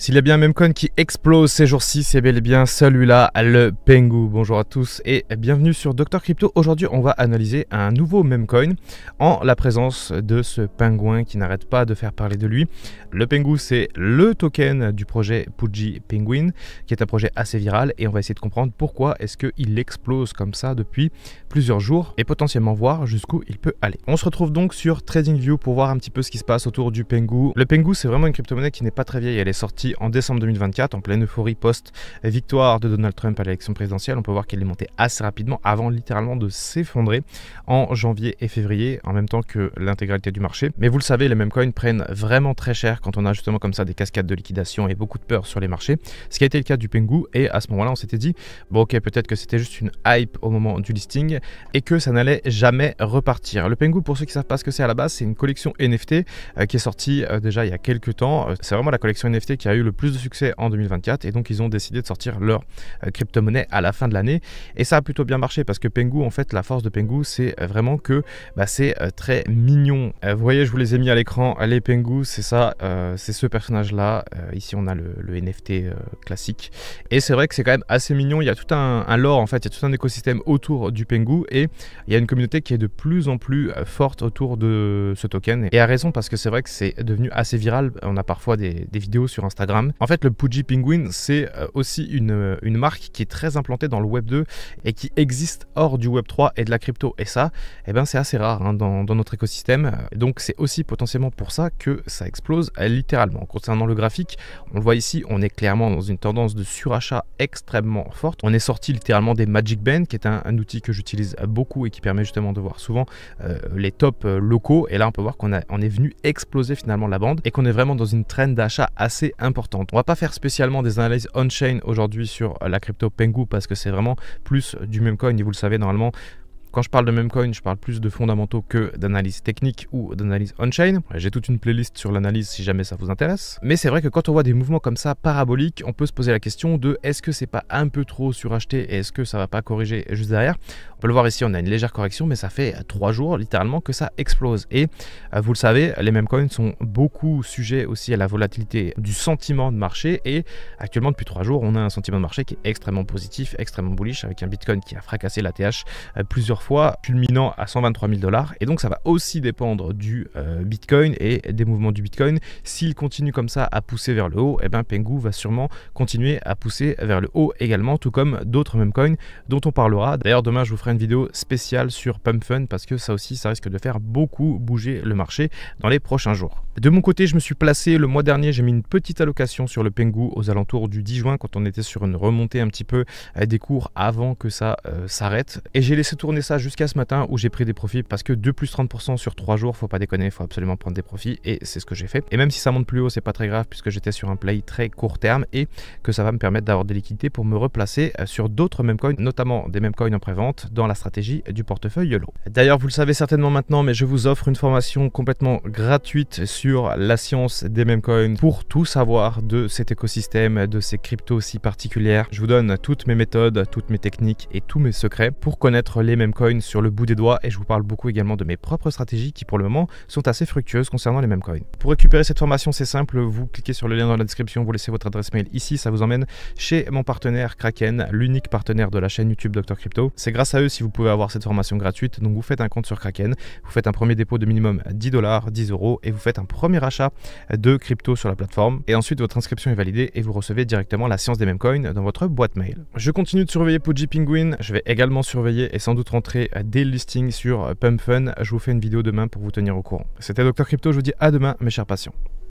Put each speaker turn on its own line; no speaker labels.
S'il y a bien un meme-coin qui explose ces jours-ci, c'est bel et bien celui-là, le Pengu. Bonjour à tous et bienvenue sur Dr Crypto. Aujourd'hui, on va analyser un nouveau meme-coin en la présence de ce pingouin qui n'arrête pas de faire parler de lui. Le Pengu, c'est le token du projet Pudgy Penguin, qui est un projet assez viral et on va essayer de comprendre pourquoi est-ce qu'il explose comme ça depuis plusieurs jours et potentiellement voir jusqu'où il peut aller. On se retrouve donc sur TradingView pour voir un petit peu ce qui se passe autour du Pengu. Le Pengu, c'est vraiment une crypto-monnaie qui n'est pas très vieille, elle est sortie en décembre 2024, en pleine euphorie post-victoire de Donald Trump à l'élection présidentielle. On peut voir qu'elle est montée assez rapidement avant littéralement de s'effondrer en janvier et février, en même temps que l'intégralité du marché. Mais vous le savez, les meme coins prennent vraiment très cher quand on a justement comme ça des cascades de liquidation et beaucoup de peur sur les marchés. Ce qui a été le cas du Pengu, et à ce moment-là, on s'était dit, bon ok, peut-être que c'était juste une hype au moment du listing et que ça n'allait jamais repartir. Le Pengu, pour ceux qui ne savent pas ce que c'est à la base, c'est une collection NFT qui est sortie déjà il y a quelques temps. C'est vraiment la collection NFT qui a eu le plus de succès en 2024 et donc ils ont décidé de sortir leur crypto-monnaie à la fin de l'année et ça a plutôt bien marché parce que Pengu, en fait, la force de Pengu, c'est vraiment que c'est très mignon. Vous voyez, je vous les ai mis à l'écran, les Pengu, c'est ça, c'est ce personnage là. Ici on a le NFT classique et c'est vrai que c'est quand même assez mignon. Il y a tout un lore, en fait, il y a tout un écosystème autour du Pengu et il y a une communauté qui est de plus en plus forte autour de ce token et à raison, parce que c'est vrai que c'est devenu assez viral. On a parfois des vidéos sur Instagram. En fait, le Pudgy Penguin, c'est aussi une marque qui est très implantée dans le Web 2 et qui existe hors du Web 3 et de la crypto. Et ça, c'est assez rare dans notre écosystème. Donc, c'est aussi potentiellement pour ça que ça explose littéralement. Concernant le graphique, on le voit ici, on est clairement dans une tendance de surachat extrêmement forte. On est sorti littéralement des Magic Band, qui est un outil que j'utilise beaucoup et qui permet justement de voir souvent les tops locaux. Et là, on peut voir qu'on est venu exploser finalement la bande et qu'on est vraiment dans une trend d'achat assez importante. On va pas faire spécialement des analyses on-chain aujourd'hui sur la crypto Pengu parce que c'est vraiment plus du meme coin et vous le savez normalement. Quand je parle de meme coin, je parle plus de fondamentaux que d'analyse technique ou d'analyse on-chain. J'ai toute une playlist sur l'analyse si jamais ça vous intéresse. Mais c'est vrai que quand on voit des mouvements comme ça paraboliques, on peut se poser la question de est-ce que c'est pas un peu trop suracheté et est-ce que ça va pas corriger juste derrière. On peut le voir ici, on a une légère correction, mais ça fait 3 jours littéralement que ça explose. Et vous le savez, les meme coins sont beaucoup sujets aussi à la volatilité du sentiment de marché. Et actuellement, depuis 3 jours, on a un sentiment de marché qui est extrêmement positif, extrêmement bullish, avec un Bitcoin qui a fracassé la TH plusieurs fois, culminant à 123 000 $. Et donc ça va aussi dépendre du Bitcoin et des mouvements du Bitcoin. S'il continue comme ça à pousser vers le haut, Pengu va sûrement continuer à pousser vers le haut également, tout comme d'autres meme coins dont on parlera. D'ailleurs, demain je vous ferai une vidéo spéciale sur Pump Fund parce que ça aussi, ça risque de faire beaucoup bouger le marché dans les prochains jours. De mon côté, je me suis placé le mois dernier, j'ai mis une petite allocation sur le Pengu aux alentours du 10 juin quand on était sur une remontée un petit peu des cours avant que ça s'arrête. Et j'ai laissé tourner ça jusqu'à ce matin où j'ai pris des profits parce que 2 plus 30% sur 3 jours, faut pas déconner, faut absolument prendre des profits et c'est ce que j'ai fait. Et même si ça monte plus haut, c'est pas très grave puisque j'étais sur un play très court terme et que ça va me permettre d'avoir des liquidités pour me replacer sur d'autres meme coins, notamment des meme coins en prévente dans la stratégie du portefeuille YOLO. D'ailleurs, vous le savez certainement maintenant, mais je vous offre une formation complètement gratuite sur la science des meme coins pour tout savoir de cet écosystème, de ces cryptos si particulières. Je vous donne toutes mes méthodes, toutes mes techniques et tous mes secrets pour connaître les meme coins sur le bout des doigts et je vous parle beaucoup également de mes propres stratégies qui pour le moment sont assez fructueuses concernant les meme coins. Pour récupérer cette formation, c'est simple, vous cliquez sur le lien dans la description, vous laissez votre adresse mail ici, ça vous emmène chez mon partenaire Kraken, l'unique partenaire de la chaîne YouTube Dr Crypto. C'est grâce à eux si vous pouvez avoir cette formation gratuite. Donc vous faites un compte sur Kraken, vous faites un premier dépôt de minimum 10 $, 10 € et vous faites un premier achat de crypto sur la plateforme et ensuite votre inscription est validée et vous recevez directement la science des meme coins dans votre boîte mail. Je continue de surveiller Pudgy Penguin, je vais également surveiller et sans doute rentrer dès le listing sur Pump Fund. Je vous fais une vidéo demain pour vous tenir au courant. C'était Dr Crypto, je vous dis à demain mes chers patients.